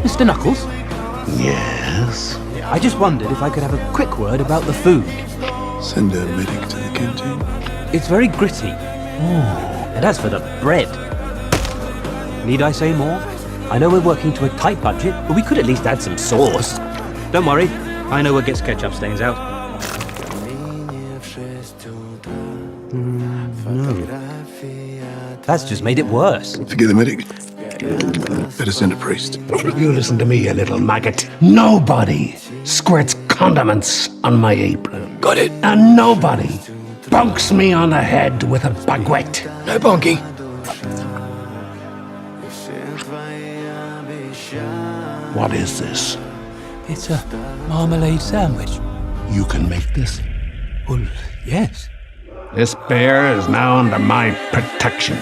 Mr. Knuckles? Yes? I just wondered if I could have a quick word about the food. Send a medic to the canteen. It's very gritty. And as for the bread... Need I say more? I know we're working to a tight budget, but we could at least add some sauce. Don't worry, I know what gets ketchup stains out. That's just made it worse. Forget the medic. Better send a priest. You listen to me, you little maggot. Nobody squirts condiments on my apron. Got it. And nobody bonks me on the head with a baguette. No bonky. What is this? It's a marmalade sandwich. You can make this? Well, yes. This bear is now under my protection.